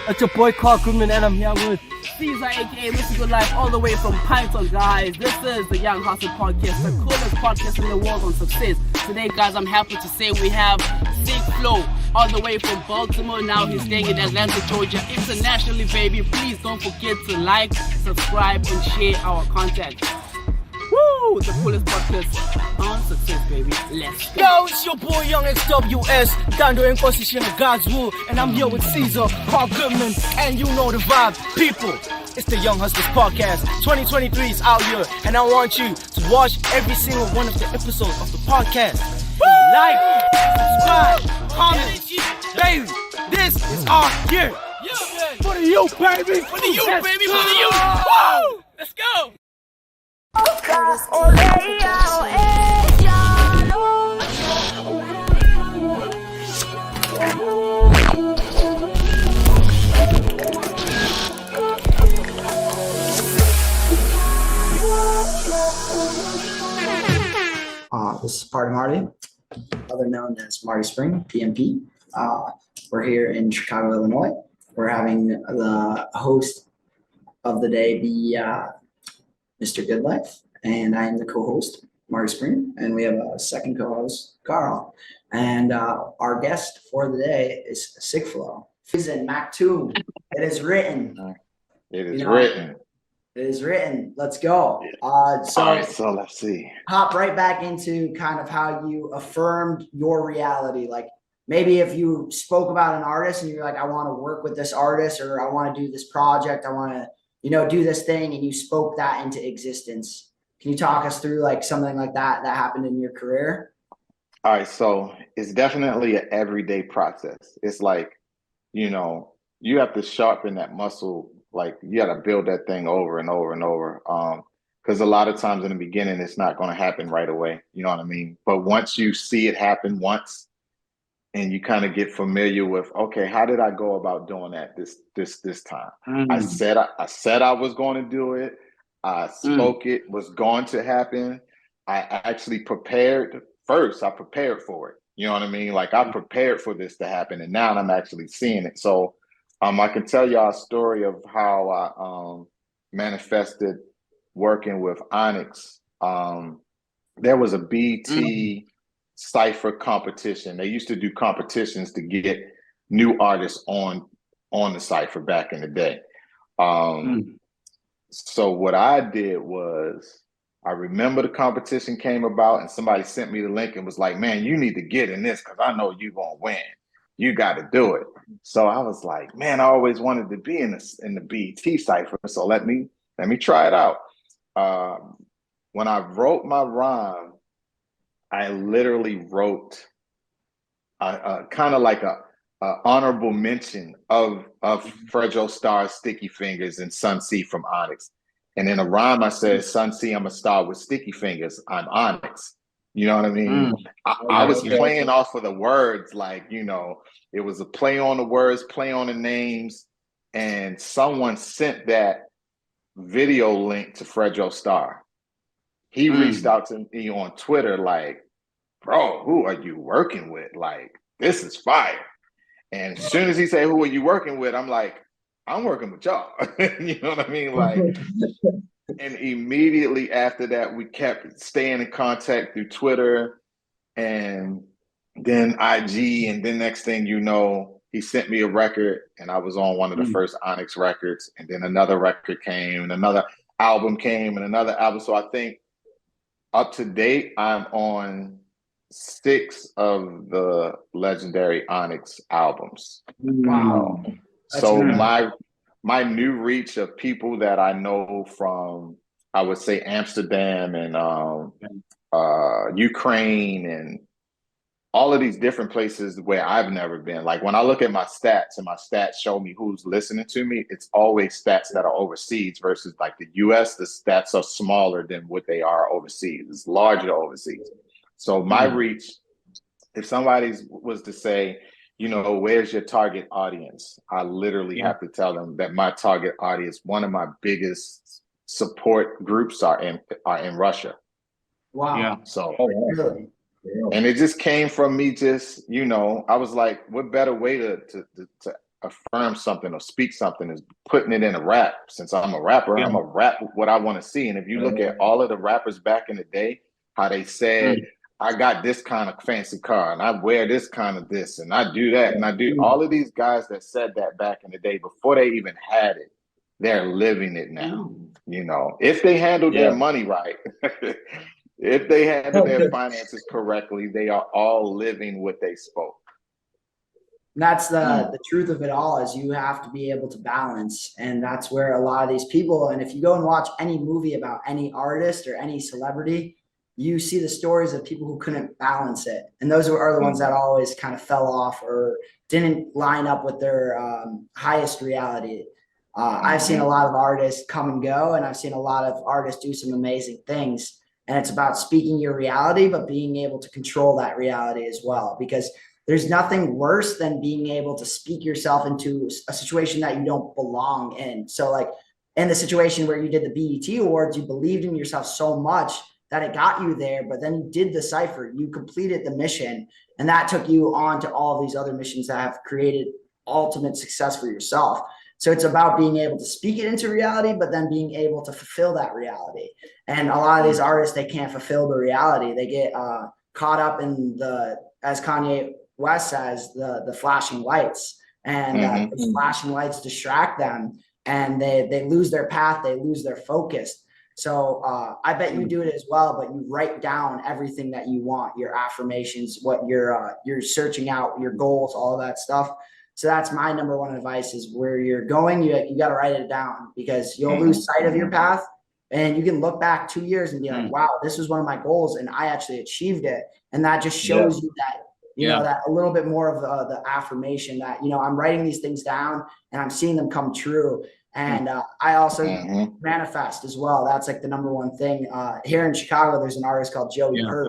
It's your boy Carl Goodman, and I'm here with Caesar, aka Mr. Good Life, all the way from Python, guys. This is the Young Hustle Podcast, the coolest podcast in the world on success. Today, guys, I'm happy to say we have Sickflo, all the way from Baltimore. Now he's staying in Atlanta, Georgia. Internationally, baby. Please don't forget to like, subscribe, and share our content. Woo! The coolest podcast on success, baby. Let's go. Yo, it's your boy Young XWS, dando en position of God's will, and I'm here with Caesar, Carl Goodman, and you know the vibe. People, it's the Young Hustlers Podcast. 2023 is out here, and I want you to watch every single one of the episodes of the podcast. Like, subscribe, comment, baby. This is our year. For the youth, baby. For the youth, baby. For the youth. Woo! Let's go. This is Party Marty, other known as Marty Spring, PMP. We're here in Chicago, Illinois. We're having the host of the day be Mr. Good Life, and I am the co-host, Marty Spring, and we have a second co-host, Carl. And our guest for the day is Sickflo. He's in Mactoon. It is written. It is written. It is written. Let's go. All right, so let's see. Hop right back into kind of how you affirmed your reality. Like maybe if you spoke about an artist and you're like, I want to work with this artist, or I want to do this project, I want to, do this thing, and you spoke that into existence. Can you talk us through like something like that happened in your career? All right, so it's definitely an everyday process. It's like, you have to sharpen that muscle. Like you got to build that thing over and over and over. Because a lot of times in the beginning, it's not going to happen right away. You know what I mean? But once you see it happen once, and you kind of get familiar with, okay, how did I go about doing that this time? I said I was going to do it. I spoke it was going to happen. I actually prepared first. I prepared for it. You know what I mean? Like I prepared for this to happen, and now I'm actually seeing it. So I can tell y'all a story of how I manifested working with Onyx. There was a BT Cypher competition. They used to do competitions to get new artists on the Cypher back in the day. So what I did was, I remember the competition came about and somebody sent me the link and was like, man, you need to get in this because I know you're going to win. You got to do it. So I was like, man, I always wanted to be in the BT Cypher. So let me try it out. When I wrote my rhyme, I literally wrote kind of like a honorable mention of Fredro Starr's Sticky Fingers and Sun C from Onyx. And in a rhyme, I said, Sun C, I'm a star with sticky fingers. I'm Onyx. You know what I mean? I was playing off of the words, like, it was a play on the words, play on the names. And someone sent that video link to Fredro Starr. He reached out to me on Twitter like, bro, who are you working with? Like, this is fire. And as soon as he said, who are you working with? I'm like, I'm working with y'all. You know what I mean? Like, and immediately after that, we kept staying in contact through Twitter and then IG. And then next thing you know, he sent me a record and I was on one of the first Onyx records. And then another record came and another album came and another album. So I think up to date, I'm on 6 of the legendary Onyx albums. Wow. So my new reach of people that I know from, I would say Amsterdam and Ukraine and all of these different places where I've never been. Like when I look at my stats and my stats show me who's listening to me, it's always stats that are overseas versus like the US, the stats are smaller than what they are overseas. It's larger overseas. So my reach, if somebody was to say, where's your target audience? I literally have to tell them that my target audience, one of my biggest support groups are in Russia. Wow. Yeah. So, really? And it just came from me just, I was like, what better way to affirm something or speak something is putting it in a rap. Since I'm a rapper, I'm a rap what I want to see. And if you look at all of the rappers back in the day, how they said, I got this kind of fancy car and I wear this kind of this and I do that and I do all of these guys that said that back in the day before they even had it, they're living it now. You know, if they handle their money right, if they handle their finances correctly, they are all living what they spoke. And that's the truth of it all, is you have to be able to balance. And that's where a lot of these people, and if you go and watch any movie about any artist or any celebrity, you see the stories of people who couldn't balance it. And those are the ones that always kind of fell off or didn't line up with their highest reality. I've seen a lot of artists come and go, and I've seen a lot of artists do some amazing things. And it's about speaking your reality, but being able to control that reality as well, because there's nothing worse than being able to speak yourself into a situation that you don't belong in. So like in the situation where you did the BET Awards, you believed in yourself so much that it got you there, but then you did the cypher, you completed the mission, and that took you on to all these other missions that have created ultimate success for yourself. So it's about being able to speak it into reality, but then being able to fulfill that reality. And a lot of these artists, they can't fulfill the reality. They get caught up in the, as Kanye West says, the flashing lights, and the flashing lights distract them, and they lose their path, they lose their focus. So I bet you do it as well, but you write down everything that you want, your affirmations, what you're searching out, your goals, all that stuff. So that's my number one advice, is where you're going, you got to write it down, because you'll lose sight of your path, and you can look back 2 years and be like, wow, this was one of my goals and I actually achieved it. And that just shows you that, you know, that a little bit more of the affirmation that, you know, I'm writing these things down and I'm seeing them come true. And I also manifest as well. That's like the number one thing. Here in Chicago, there's an artist called Joey Perp,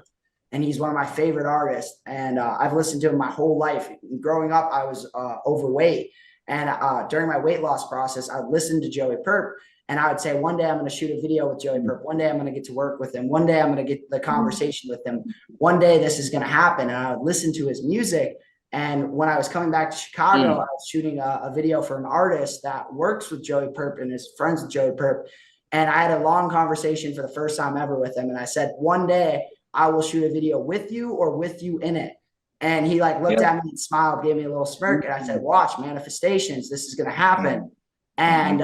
and he's one of my favorite artists. And I've listened to him my whole life. Growing up, I was overweight. And during my weight loss process, I listened to Joey Perp. And I would say, one day I'm going to shoot a video with Joey Perp. One day I'm going to get to work with him. One day I'm going to get the conversation with him. One day this is going to happen. And I would listen to his music. And when I was coming back to Chicago, I was shooting a video for an artist that works with Joey Perp and is friends with Joey Perp. And I had a long conversation for the first time ever with him. And I said, one day I will shoot a video with you or with you in it. And he like looked at me and smiled, gave me a little smirk. And I said, watch, manifestations, this is going to happen. And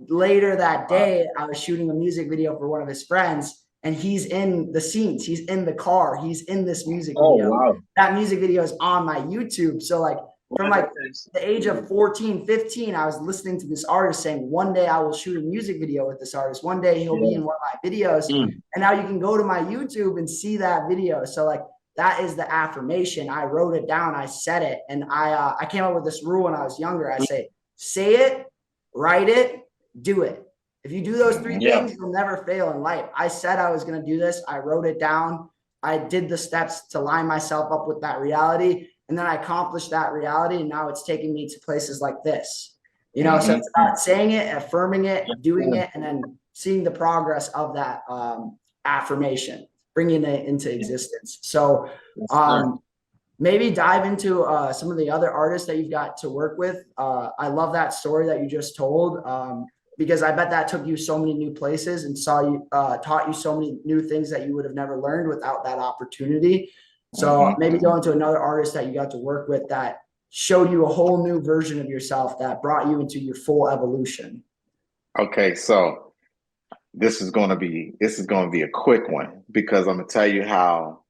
later that day, I was shooting a music video for one of his friends, and he's in the scenes. He's in the car. He's in this music video. Wow. That music video is on my YouTube. So like from like the age of 14, 15, I was listening to this artist saying, one day I will shoot a music video with this artist. One day he'll be in one of my videos. And now you can go to my YouTube and see that video. So like that is the affirmation. I wrote it down. I said it. And I came up with this rule when I was younger. I say it, write it, do it. If you do those three things, you'll never fail in life. I said I was going to do this. I wrote it down. I did the steps to line myself up with that reality. And then I accomplished that reality. And now it's taking me to places like this, you know, so it's about saying it, affirming it, doing it, and then seeing the progress of that affirmation, bringing it into existence. So maybe dive into some of the other artists that you've got to work with. I love that story that you just told, because I bet that took you so many new places and taught you so many new things that you would have never learned without that opportunity. So maybe go into another artist that you got to work with that showed you a whole new version of yourself that brought you into your full evolution. Okay, so this is going to be a quick one, because I'm going to tell you how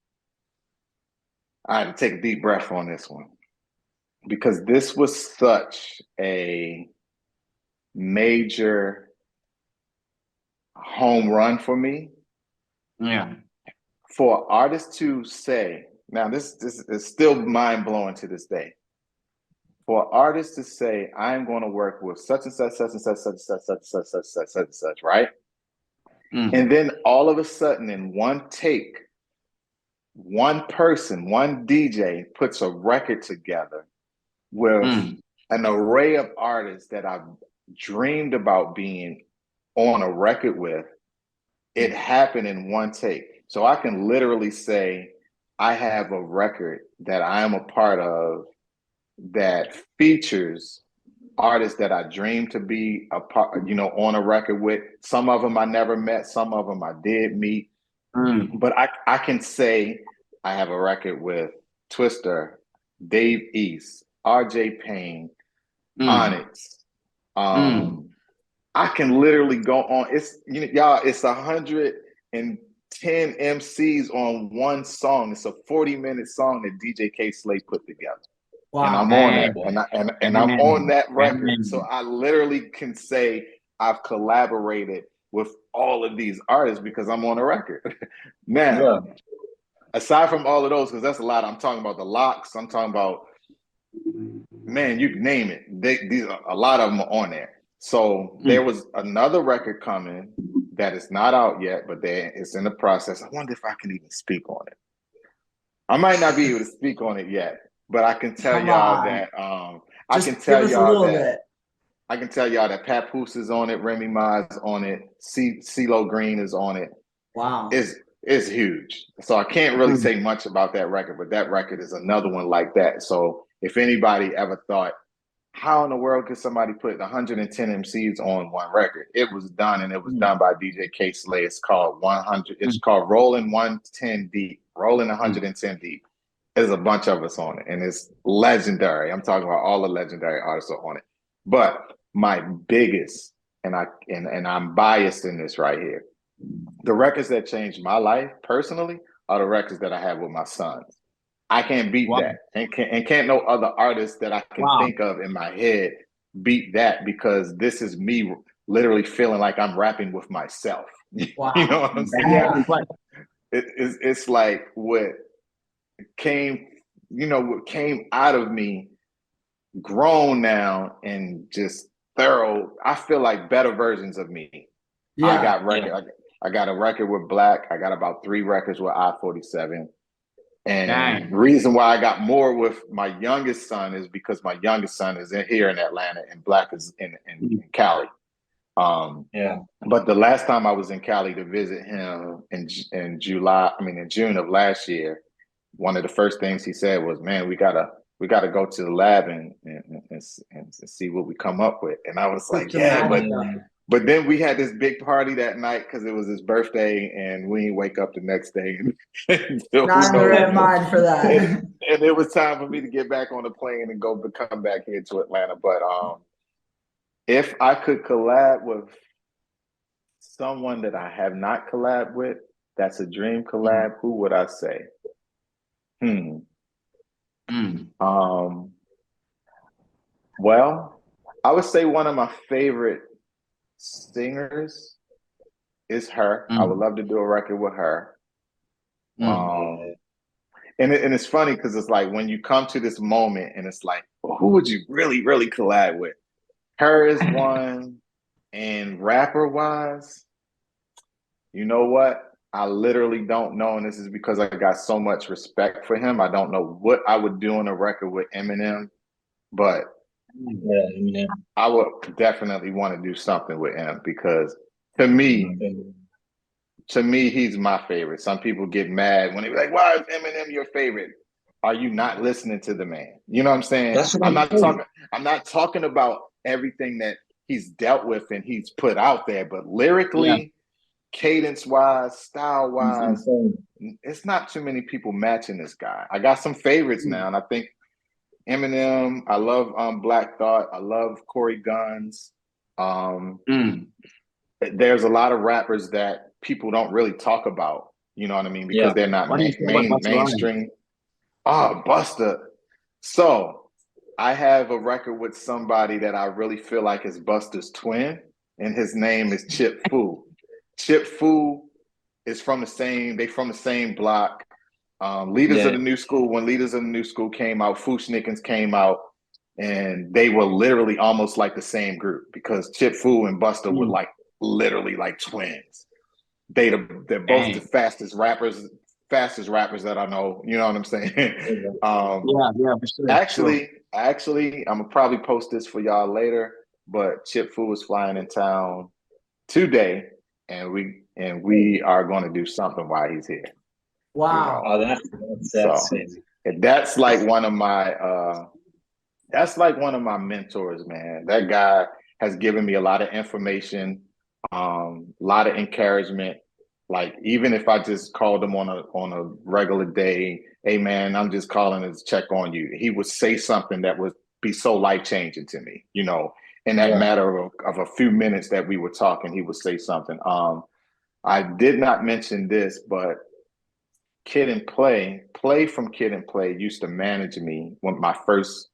I had to take a deep breath on this one, because this was such a major home run for me. Yeah. For artists to say, now this is still mind blowing to this day. For artists to say, I'm going to work with such and such, such and such, such and such, such and such, such and such, such and such, right? And then all of a sudden, in one take, one person, one DJ puts a record together with an array of artists that I've dreamed about being on a record with. It happened in one take. So I can literally say I have a record that I am a part of that features artists that I dreamed to be a part, you know, on a record with. Some of them I never met, some of them I did meet. But I can say I have a record with Twister, Dave East, RJ Payne, Onyx. I can literally go on. It's, you know, y'all, it's 110 MCs on one song. It's a 40-minute song that DJ K Slay put together. Wow. And I'm on that, and I'm on that record. So I literally can say I've collaborated with all of these artists because I'm on a record. Now, aside from all of those, because that's a lot, I'm talking about the Locks. I'm talking about, man, you name it. These a lot of them are on there. So there was another record coming that is not out yet, but it's in the process. I wonder if I can even speak on it. I might not be able to speak on it yet, but I can tell y'all that I can tell y'all that Papoose is on it, Remy Ma is on it, CeeLo Green is on it. Wow. It's huge. So I can't really say much about that record, but that record is another one like that. So if anybody ever thought, how in the world could somebody put 110 MCs on one record? It was done, and it was done by DJ K Slay. It's called 100. It's called Rolling 110 Deep, Rolling 110 Deep. There's a bunch of us on it, and it's legendary. I'm talking about all the legendary artists are on it. But my biggest, and I'm biased in this right here, the records that changed my life personally are the records that I have with my sons. I can't beat that, and can't no other artist that I can think of in my head beat that, because this is me literally feeling like I'm rapping with myself. Wow. You know what I'm saying? Yeah. It's like what came out of me, grown now and just thorough. I feel like better versions of me. Yeah. I got a record with Black. I got about 3 records with I-47. And the reason why I got more with my youngest son is because my youngest son is here in Atlanta and Black is in Cali. But the last time I was in Cali to visit him in June of last year, one of the first things he said was, "Man, we gotta go to the lab and see what we come up with." And I was like, "Yeah, but then we had this big party that night because it was his birthday, and we didn't wake up the next day." Not in the right mind for that. And it was time for me to get back on the plane and come back here to Atlanta. But if I could collab with someone that I have not collabed with, that's a dream collab, who would I say? Well, I would say one of my favorite singers is her. I would love to do a record with her. And it's funny because it's like when you come to this moment and it's like, well, who would you really, really collab with? Her is one, and rapper wise, you know what? I literally don't know, and this is because I got so much respect for him. I don't know what I would do on a record with Eminem, but I would definitely want to do something with him because to me, he's my favorite. Some people get mad when they're like, "Why is Eminem your favorite?" Are you not listening to the man? You know what I'm saying? I'm not talking about everything that he's dealt with and he's put out there, but lyrically, cadence-wise, style-wise, it's not too many people matching this guy. I got some favorites now, and I think Eminem, I love Black Thought, I love Corey Guns. There's a lot of rappers that people don't really talk about, you know what I mean? Because they're not mainstream. Oh, Busta. So I have a record with somebody that I really feel like is Busta's twin, and his name is Chip Fu. Chip Fu is from the same block. Leaders of the New School, when Leaders of the New School came out, Fushnikins came out, and they were literally almost like the same group because Chip Fu and Busta were like literally like twins. They're both the fastest rappers that I know. You know what I'm saying? For sure. Actually, I'm gonna probably post this for y'all later. But Chip Fu is flying in town today, and we are going to do something while he's here. Wow. You know? That's crazy. That's like one of my That's like one of my mentors, man. That guy has given me a lot of information, a lot of encouragement. Like even if I just called him on a regular day, hey man, I'm just calling to check on you. He would say something that would be so life changing to me, you know. In that matter of a few minutes that we were talking, he would say something. I did not mention this, but Kid and Play from Kid and Play used to manage me when my first,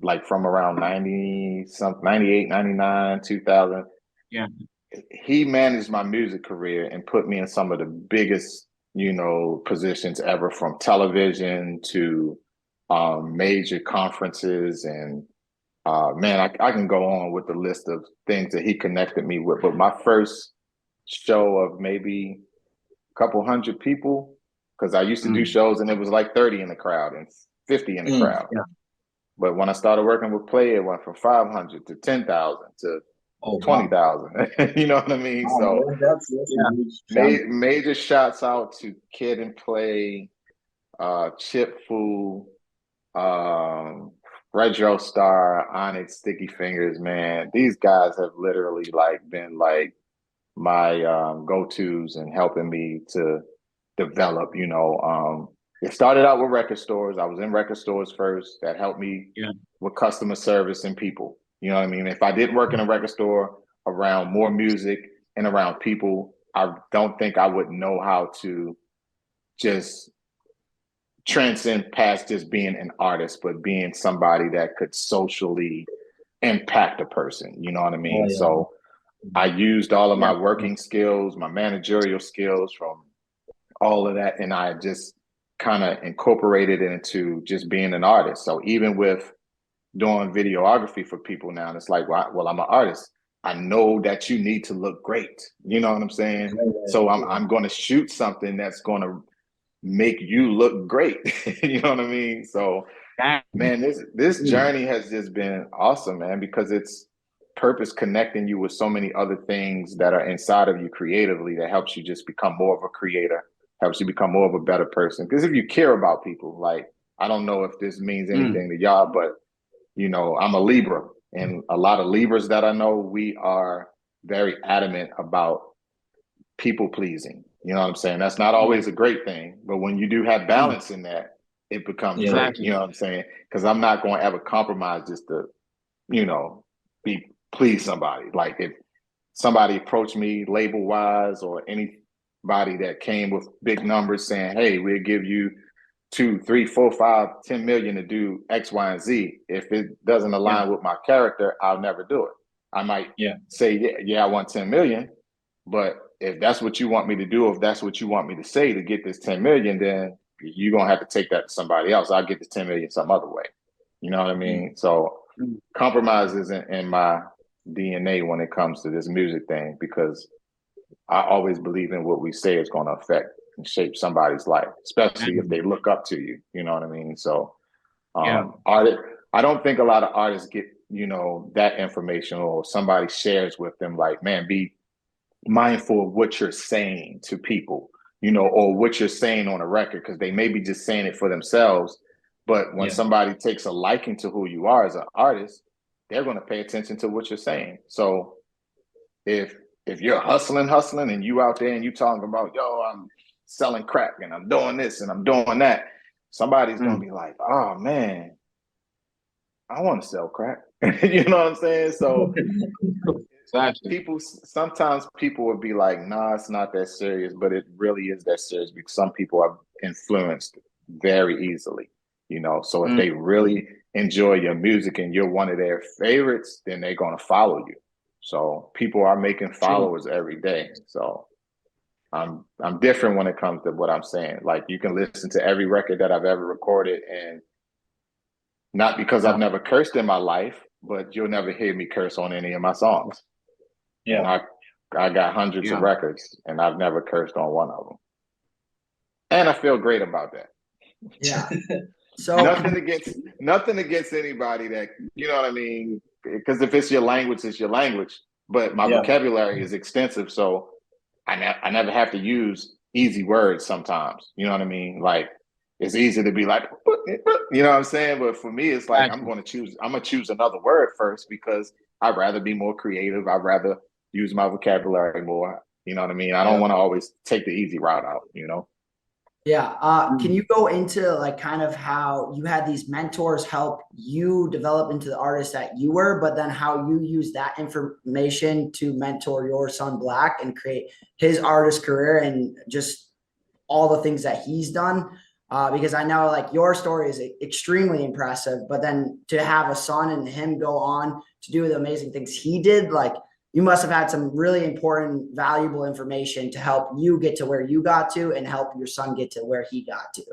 like from around 90 something, 98, 99, 2000. Yeah. He managed my music career and put me in some of the biggest, you know, positions ever, from television to major conferences. And man, I can go on with the list of things that he connected me with. But my first show of maybe a couple hundred people, because I used to do shows and it was like 30 in the crowd and 50 in the crowd. Yeah. But when I started working with Play, it went from 500 to 10,000 to 20,000. You know what I mean? Wow, So man, that's a huge jump. major shouts out to Kid and Play, Chip Fu, Retro Star, Onyx, Sticky Fingers, man. These guys have literally like been like my go-tos and helping me to develop, you know. It started out with record stores. I was in record stores first. That helped me with customer service and people. You know what I mean? If I didn't work in a record store around more music and around people, I don't think I would know how to just transcend past just being an artist, but being somebody that could socially impact a person. You know what I mean? So I used all of my working skills, my managerial skills from all of that, and I just kind of incorporated it into just being an artist. So even with doing videography for people now, it's like, well, I'm an artist. I know that you need to look great. You know what I'm saying? So I'm going to shoot something that's going to make you look great. You know what I mean? So, man, this journey has just been awesome, man, because it's purpose connecting you with so many other things that are inside of you creatively that helps you just become more of a creator, helps you become more of a better person. Because if you care about people, like, I don't know if this means anything to y'all, but you know, I'm a Libra, and a lot of Libras that I know, we are very adamant about people pleasing. You know what I'm saying? That's not always a great thing, but when you do have balance in that, it becomes great. You know what I'm saying? Because I'm not going to ever compromise just to, you know, please somebody. Like if somebody approached me label wise or anybody that came with big numbers saying, hey, we'll give you 2, 3, 4, 5, 10 million to do X, Y, and Z. If it doesn't align with my character, I'll never do it. I might say, I want 10 million, but if that's what you want me to do, if that's what you want me to say to get this 10 million, then you're going to have to take that to somebody else. I'll get this 10 million some other way. You know what I mean? So compromise isn't in my DNA when it comes to this music thing, because I always believe in what we say is going to affect and shape somebody's life, especially if they look up to you. You know what I mean? So I don't think a lot of artists get, you know, that information, or somebody shares with them like, man, be mindful of what you're saying to people, you know, or what you're saying on a record, because they may be just saying it for themselves. But when somebody takes a liking to who you are as an artist, they're going to pay attention to what you're saying. So if you're hustling and you out there and you talking about, yo, I'm selling crack and I'm doing this and I'm doing that, somebody's going to be like, oh man, I want to sell crack. You know what I'm saying? So sometimes people would be like, nah, it's not that serious, but it really is that serious, because some people are influenced very easily, you know. So if they really enjoy your music and you're one of their favorites, then they're going to follow you. So people are making followers every day. So I'm different when it comes to what I'm saying. Like, you can listen to every record that I've ever recorded, and not because I've never cursed in my life, but you'll never hear me curse on any of my songs. And I got hundreds of records, and I've never cursed on one of them. And I feel great about that. Yeah. So nothing against anybody that, you know what I mean? Because if it's your language, it's your language. But my vocabulary is extensive, so I never have to use easy words sometimes. You know what I mean? Like, it's easy to be like, you know what I'm saying? But for me, it's like I'm gonna choose another word first because I'd rather be more creative. I'd rather use my vocabulary more. You know what I mean? I don't want to always take the easy route out, you know? Yeah. Can you go into like kind of how you had these mentors help you develop into the artist that you were, but then how you use that information to mentor your son Black and create his artist career and just all the things that he's done? Because I know like your story is extremely impressive, but then to have a son and him go on to do the amazing things he did, like you must have had some really important, valuable information to help you get to where you got to and help your son get to where he got to.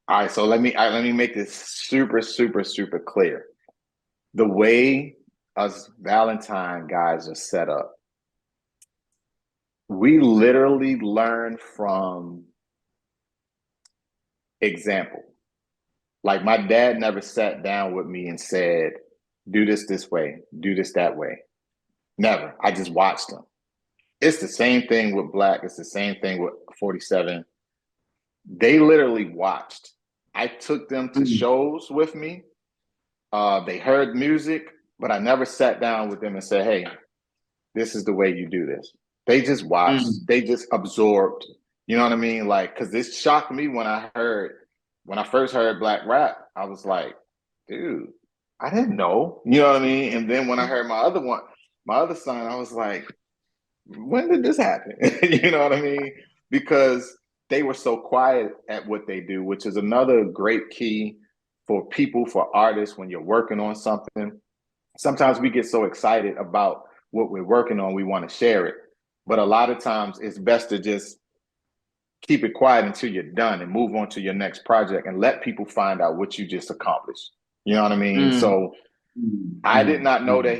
All right, so let me make this super, super, super clear. The way us Valentine guys are set up, we literally learn from example. Like my dad never sat down with me and said, do this way, do this that way. Never. I just watched them. It's the same thing with Black. It's the same thing with 47. They literally watched. I took them to shows with me. They heard music, but I never sat down with them and said, hey, this is the way you do this. They just watched. They just absorbed. You know what I mean? Like, because this shocked me when I first heard Black rap. I was like, dude, I didn't know. You know what I mean? And then when I heard my other son, I was like, when did this happen? You know what I mean? Because they were so quiet at what they do, which is another great key for people, for artists, when you're working on something. Sometimes we get so excited about what we're working on, we want to share it. But a lot of times it's best to just keep it quiet until you're done and move on to your next project and let people find out what you just accomplished. You know what I mean? So I did not know that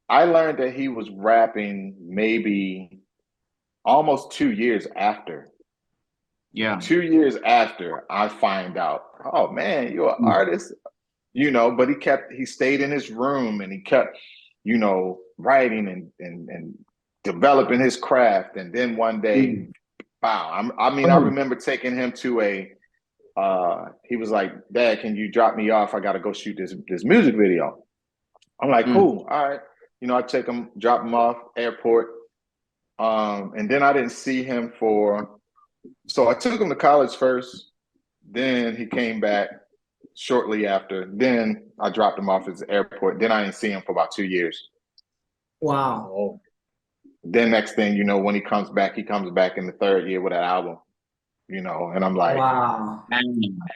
I learned that he was rapping maybe almost 2 years after. Yeah. 2 years after I find out, oh man, you're an artist, you know, but he stayed in his room and he kept, you know, writing and developing his craft. And then one day, wow, I remember taking him to he was like, Dad, can you drop me off? I got to go shoot this music video. I'm like, cool. All right. You know, I drop him off airport. And then I didn't see him so I took him to college first. Then he came back shortly after. Then I dropped him off at the airport. Then I didn't see him for about 2 years. Wow. Then next thing you know, when he comes back in the third year with an album, you know, and I'm like, wow.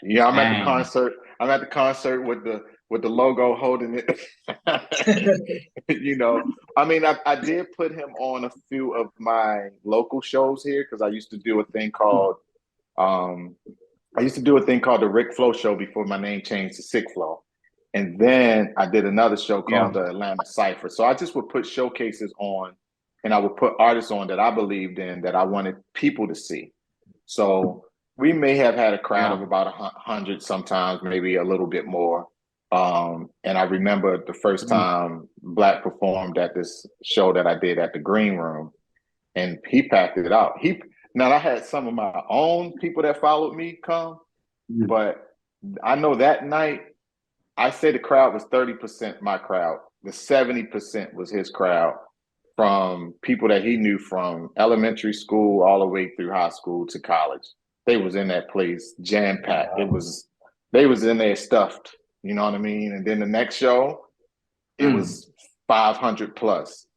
Yeah, I'm at the concert. I'm at the concert with the logo holding it. You know, I mean, I did put him on a few of my local shows here because I used to do a thing called the Rick Flo show before my name changed to Sickflo. And then I did another show called the Atlanta Cypher. So I just would put showcases on, and I would put artists on that I believed in, that I wanted people to see. So we may have had a crowd of about 100 sometimes, maybe a little bit more. And I remember the first time Black performed at this show that I did at the Green Room, and he packed it out. Now I had some of my own people that followed me come, but I know that night, I say the crowd was 30% my crowd. The 70% was his crowd, from people that he knew from elementary school all the way through high school to college. They was in that place jam-packed. They was in there stuffed, you know what I mean? And then the next show, it was 500 plus.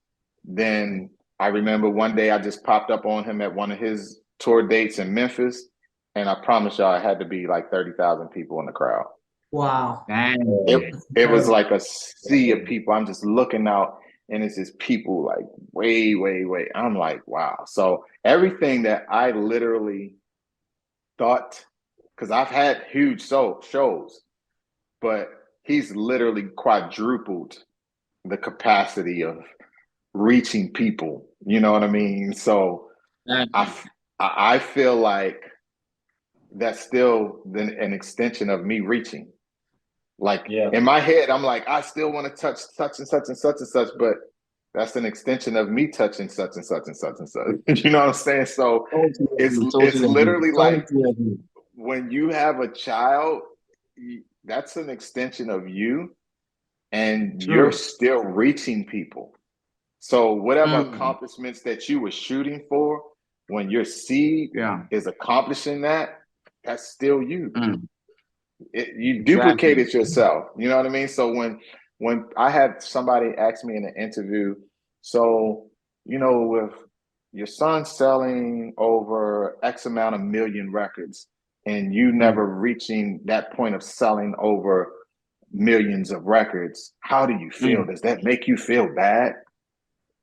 Then I remember one day I just popped up on him at one of his tour dates in Memphis, and I promise y'all it had to be like 30,000 people in the crowd. Wow. It was like a sea of people. I'm just looking out, and it's just people like way, way, way. I'm like, wow. So everything that I literally thought, because I've had huge shows, but he's literally quadrupled the capacity of reaching people. You know what I mean? So I feel like that's still an extension of me reaching. Like in my head, I'm like, I still want to touch such and such and such and such, but that's an extension of me touching such and such and such and such. You know what I'm saying? So it's literally like when you have a child, that's an extension of you, and you're still reaching people. So whatever accomplishments that you were shooting for, when your seed is accomplishing that, that's still you. You duplicated yourself. You know what I mean? So when I had somebody ask me in an interview, so with your son selling over X amount of million records, and you never reaching that point of selling over millions of records, how do you feel? Does that make you feel bad?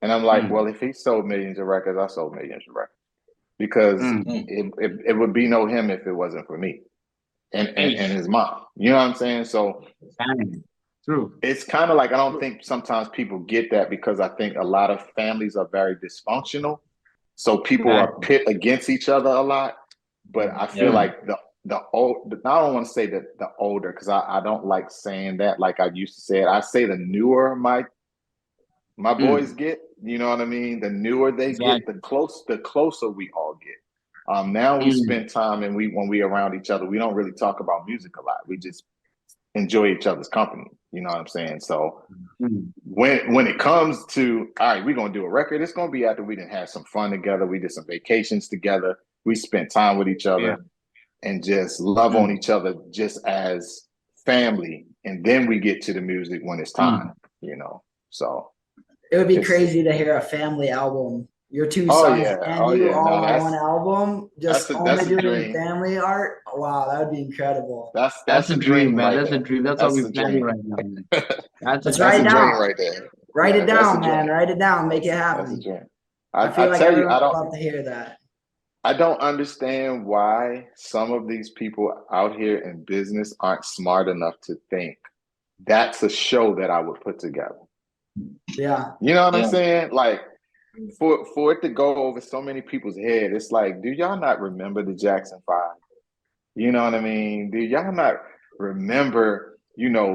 And I'm like, well, if he sold millions of records, I sold millions of records, because it would be no him if it wasn't for me and his mom. You know what I'm saying? So True. it's kind of like, I don't think sometimes people get that, because I think a lot of families are very dysfunctional. So people are pit against each other a lot. But I feel like the old, I don't want to say that the older, because I don't like saying that like I used to say it. I say the newer my boys get, you know what I mean? The newer they get, the closer we all get. Now we spend time, and when we around each other, we don't really talk about music a lot. We just enjoy each other's company. You know what I'm saying? So when it comes to, all right, we're gonna do a record, it's gonna be after we didn't have some fun together. We did some vacations together. We spent time with each other and just love on each other just as family. And then we get to the music when it's time, So it would be crazy to hear a family album. Your two sons and you all on one album, just only doing family art. Wow, that would be incredible. That's a dream, man. Right That's there. a dream. That's what we're planning right now, man. Let's write it down. Right there. Write it down, man. Write it down. Make it happen. That's a dream. I feel like everyone would love to hear that. I don't understand why some of these people out here in business aren't smart enough to think that's a show that I would put together. Yeah. You know what I'm saying? Like, for it to go over so many people's head, it's like, do y'all not remember the Jackson 5? You know what I mean? Do y'all not remember,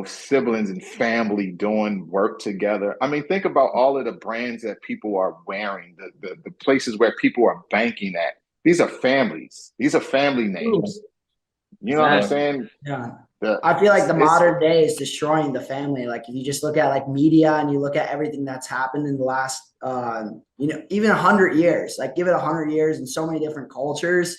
siblings and family doing work together? I mean, think about all of the brands that people are wearing, the places where people are banking at. These are families. These are family names. You know what I'm saying? Yeah. I feel like the modern day is destroying the family. Like, if you just look at like media and you look at everything that's happened in the last, even 100 years, like give it 100 years in so many different cultures,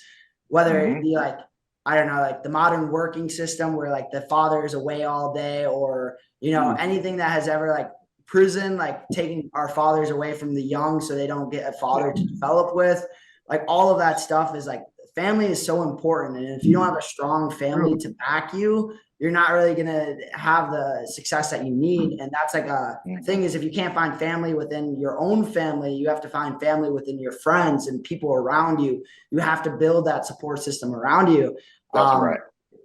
whether it be like, I don't know, like the modern working system where like the father is away all day, or, anything that has ever like prison, like taking our fathers away from the young so they don't get a father to develop with. Like, all of that stuff is like, family is so important. And if you don't have a strong family to back you, you're not really going to have the success that you need. And that's like a thing, is if you can't find family within your own family, you have to find family within your friends and people around you. You have to build that support system around you. That's right.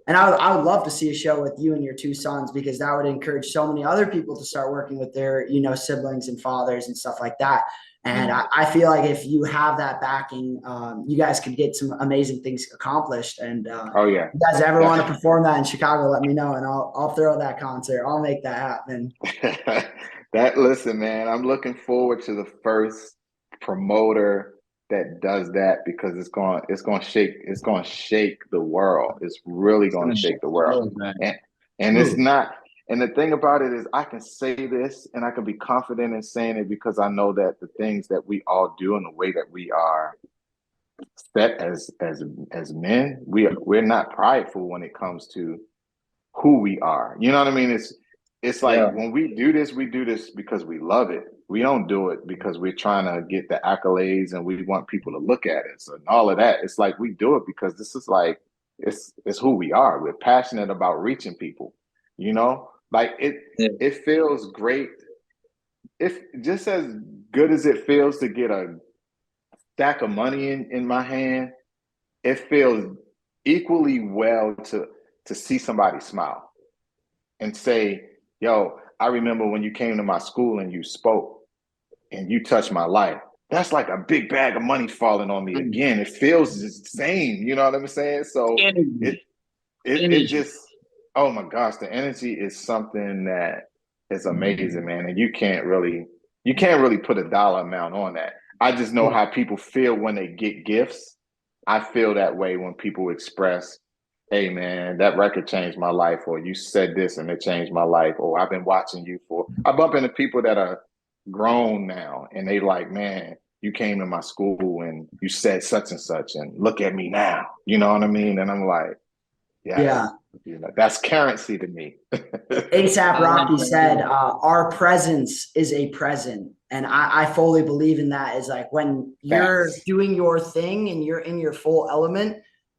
And I would love to see a show with you and your two sons, because that would encourage so many other people to start working with their, siblings and fathers and stuff like that. And I feel like if you have that backing, you guys could get some amazing things accomplished. And if you guys ever want to perform that in Chicago, let me know, and I'll throw that concert. I'll make that happen. Listen, man, I'm looking forward to the first promoter that does that, because it's going to shake the world. It's really going to shake the world. And it's not. And the thing about it is, I can say this and I can be confident in saying it, because I know that the things that we all do and the way that we are set as men, we're not prideful when it comes to who we are. You know what I mean? It's like, when we do this because we love it. We don't do it because we're trying to get the accolades and we want people to look at us and all of that. It's like, we do it because this is like, it's who we are. We're passionate about reaching people, Like, it feels great. If just as good as it feels to get a stack of money in my hand, it feels equally well to see somebody smile and say, yo, I remember when you came to my school and you spoke and you touched my life. That's like a big bag of money falling on me again. It feels the same. You know what I'm saying? So it just, oh my gosh, the energy is something that is amazing, man. And you can't really put a dollar amount on that. I just know how people feel when they get gifts. I feel that way when people express hey man, that record changed my life, or you said this and it changed my life, or I've been watching you for. I bump into people that are grown now, and they like, man, you came to my school and you said such and such, and look at me now. You know what I mean? And I'm like, Yeah. yes, that's currency to me. ASAP I like Rocky that said, too. our presence is a present. And I fully believe in that. Is like when you're Facts. doing your thing and you're in your full element,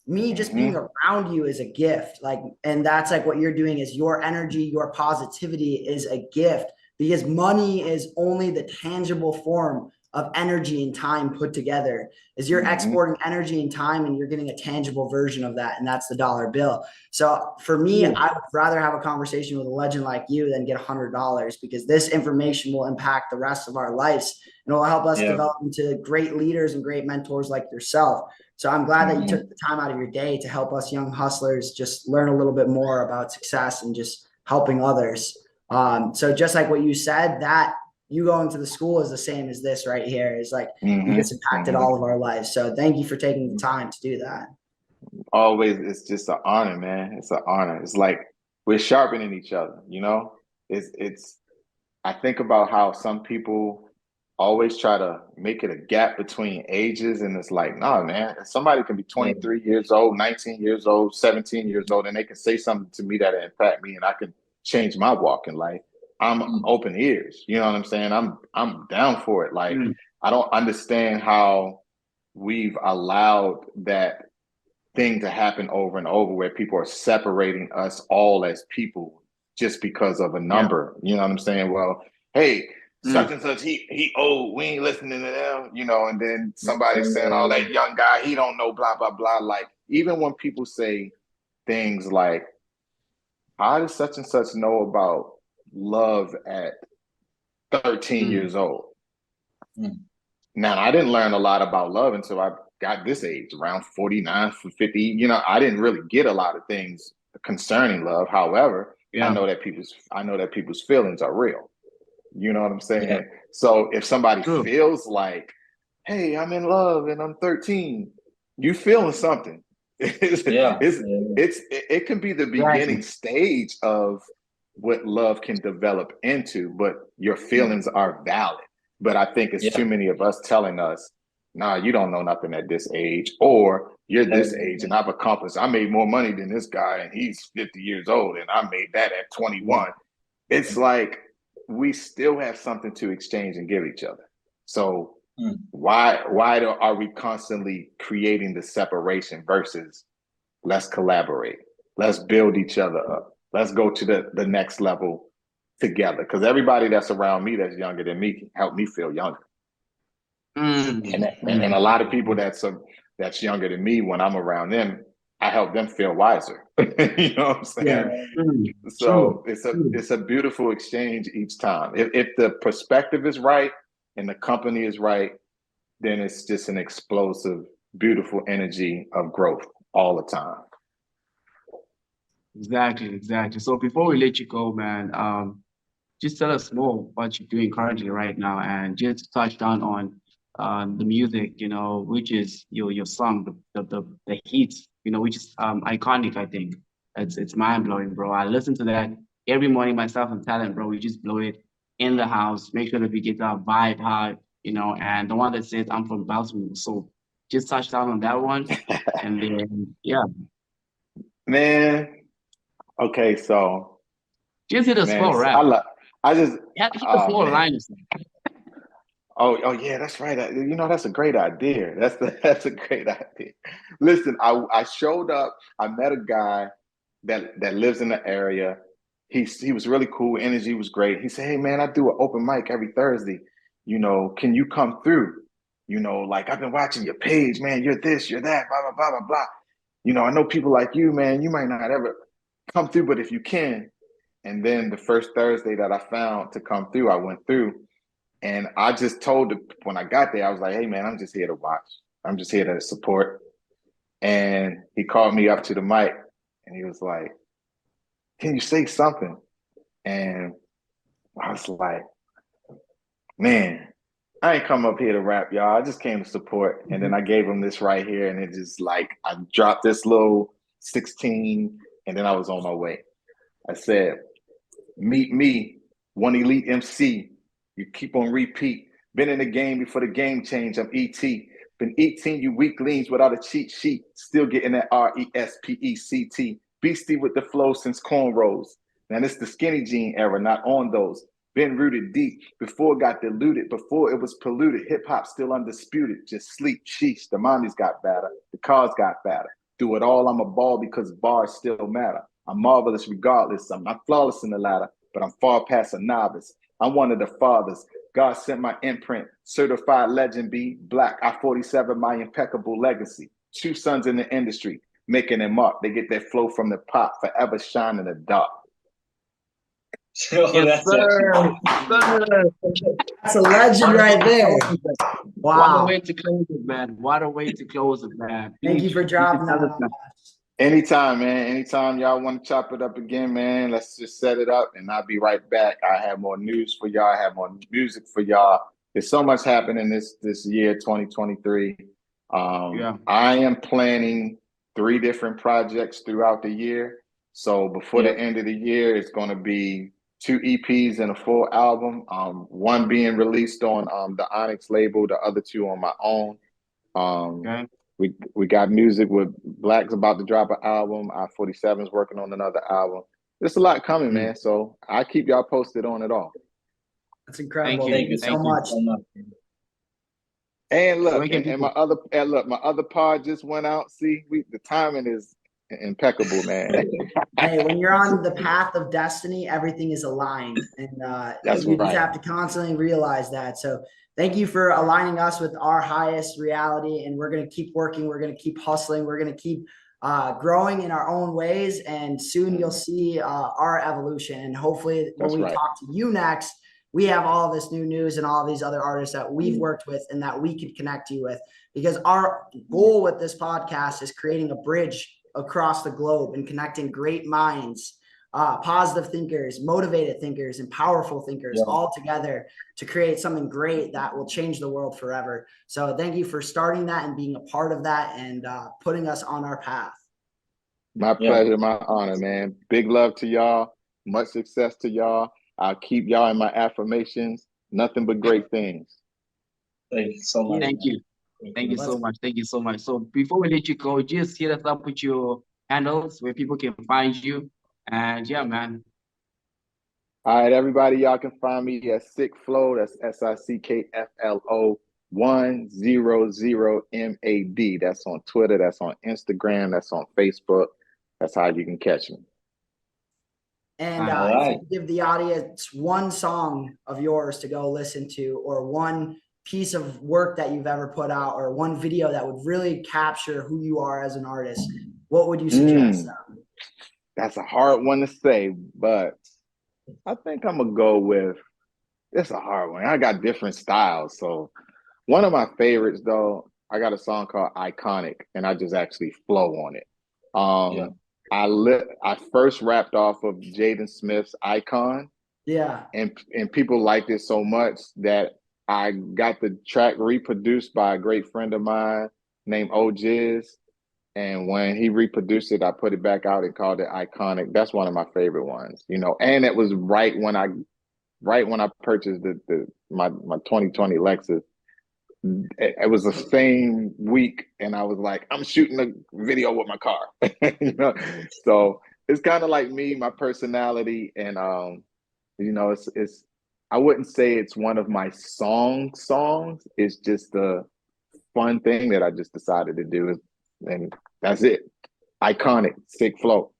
me just being Hmm. around you is a gift. Like, and that's like what you're doing is your energy, your positivity is a gift because money is only the tangible form of energy and time put together. Is you're Hmm. exporting energy and time and you're getting a tangible version of that. And that's the dollar bill. So for me, True. I would rather have a conversation with a legend like you than get $100 because this information will impact the rest of our lives and it will help us Yeah. develop into great leaders and great mentors like yourself. So I'm glad that you Hmm. took the time out of your day to help us young hustlers just learn a little bit more about success and just helping others. So just like what you said, that you going to the school is the same as this right here. Is like Hmm. this impacted Hmm. all of our lives. So thank you for taking the time to do that. Always, it's just an honor, man. It's an honor. It's like we're sharpening each other, you know? It's I think about how some people always try to make it a gap between ages, and it's like, nah, man, somebody can be Yeah. 23 years old, 19 years old, 17 years old, and they can say something to me that impact me, and I can change my walk in life. I'm Mm. open ears. You know what I'm saying? I'm down for it. Like, Mm. I don't understand how we've allowed that thing to happen over and over where people are separating us all as people just because of a Yeah. number. You know what I'm saying? Well, hey, Mm. such and such, he old, we ain't listening to them, you know, and then somebody's saying, oh, that young guy, he don't know, blah, blah, blah. Like, even when people say things like, how does such and such know about love at 13 Mm. years old? Mm. Now, I didn't learn a lot about love until I got this age, around 49, 50. You know, I didn't really get a lot of things concerning love. However, Yeah. I know that people's feelings are real. You know what I'm Yeah. saying? So if somebody True. feels like, hey, I'm in love and I'm 13, you feeling something. It's, Yeah. it's, it can be the Exactly. beginning stage of what love can develop into, but your Mm. feelings are valid. But I think it's Yeah. too many of us telling us, nah, you don't know nothing at this age, or you're this age and I've accomplished, I made more money than this guy and he's 50 years old and I made that at Yeah. 21. It's like we still have something to exchange and give each other. So Mm. are we constantly creating the separation versus let's collaborate, let's build each other up, let's go to the next level together? Because everybody that's around me that's younger than me can help me feel younger, Mm. and Mm. a lot of people that's younger than me, when I'm around them, I help them feel wiser. You know what I'm Yeah. saying? Mm. So True. True. it's a beautiful exchange each time. If the perspective is right and the company is right, then it's just an explosive, beautiful energy of growth all the time. Exactly. Exactly. So before we let you go, man, just tell us more what you're doing currently right now, and just touch down on the music, which is your song, the hits, which is iconic. I think it's mind blowing, bro. I listen to that every morning myself and talent, bro. We just blow it in the house. Make sure that we get our vibe high, and the one that says I'm from Baltimore. So just touch down on that one, and then yeah, Man, okay, so just hit a man, slow I rap. love. I just, Hit a oh slow man, line or something. oh yeah, that's right. You know, that's a great idea. That's a great idea. Listen, I showed up. I met a guy that lives in the area. He was really cool. Energy was great. He said, "Hey man, I do an open mic every Thursday. You know, can you come through? You know, like I've been watching your page, man. You're this, you're that, blah blah blah blah blah. You know, I know people like you, man. You might not ever come through, but if you can." And then the first Thursday that I found to come through, I went through, and I just told when I got there, I was like, "Hey man, I'm just here to watch. I'm just here to support." And he called me up to the mic, and he was like, "Can you say something?" And I was like, man, I ain't come up here to rap, y'all. I just came to support. And then I gave him this right here, and it just like I dropped this little 16, and then I was on my way. I said, meet me, one elite MC. You keep on repeat. Been in the game before the game changed. I'm ET. Been eating you weaklings without a cheat sheet. Still getting that RESPECT. Beastie with the flow since cornrows. Now this the skinny jean era, not on those. Been rooted deep before it got diluted, before it was polluted. Hip hop still undisputed. Just sleep, sheesh. The mommies got better. The cars got better. Do it all, I'm a ball because bars still matter. I'm marvelous regardless. I'm not flawless in the ladder, but I'm far past a novice. I'm one of the fathers. God sent my imprint. Certified legend be black. I-47 my impeccable legacy. 2 sons in the industry, making them up. They get their flow from the pot, forever shine in the dark. Yes, sir. That's a legend right there. What a Wow. way to close it, man. What a way to close it, man. Thank you for dropping that on us. Anytime, man. Anytime y'all want to chop it up again, man, let's just set it up and I'll be right back. I have more news for y'all. I have more music for y'all. There's so much happening this year, 2023. I am planning 3 different projects throughout the year. So before the end of the year, it's going to be 2 EPs and a full album. One being released on the Onyx label, the other 2 on my own. We got music with Black's about to drop an album. I-47's working on another album. There's a lot coming, man. So I keep y'all posted on it all. That's incredible. Thank you. so much. And look, and my other pod just went out. See, the timing is impeccable, man. Hey, when you're on the path of destiny, everything is aligned, and you just have to constantly realize that. So thank you for aligning us with our highest reality, and we're going to keep working. We're going to keep hustling. We're going to keep growing in our own ways, and soon you'll see our evolution. And hopefully when we talk to you next, we have all this new news and all these other artists that we've worked with and that we could connect you with, because our goal with this podcast is creating a bridge across the globe and connecting great minds, positive thinkers, motivated thinkers, and powerful thinkers all together to create something great that will change the world forever. So thank you for starting that and being a part of that and putting us on our path. My pleasure, my honor, man. Big love to y'all. Much success to y'all. I'll keep y'all in my affirmations. Nothing but great things. Thank you so much. Thank you. Thank you so much. Thank you so much. So before we let you go, just hit us up with your handles where people can find you. And yeah, man. All right, everybody, y'all can find me at Sickflo. That's SICKFLO 100MAD. That's on Twitter. That's on Instagram. That's on Facebook. That's how you can catch me. And if you give the audience one song of yours to go listen to, or one piece of work that you've ever put out, or one video that would really capture who you are as an artist, what would you suggest? That's a hard one to say, but I think I'm gonna go with, it's a hard one. I got different styles. So one of my favorites though, I got a song called Iconic, and I just actually flow on it. I first rapped off of Jaden Smith's Icon. And people liked it so much that I got the track reproduced by a great friend of mine named O'Jiz. And when he reproduced it, I put it back out and called it Iconic. That's one of my favorite ones, you know. And it was right when I purchased my 2020 Lexus. It was the same week, and I was like, I'm shooting a video with my car. You know? So it's kind of like me, my personality, and you know, it's I wouldn't say it's one of my songs. It's just a fun thing that I just decided to do, and that's it. Iconic, Sickflo.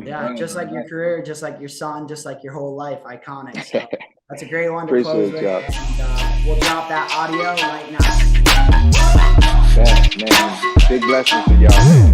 Yeah, just like your career, just like your son, just like your whole life, iconic. So that's a great one to close with. And, we'll drop that audio right now. Yeah, man. Big blessings to y'all, man.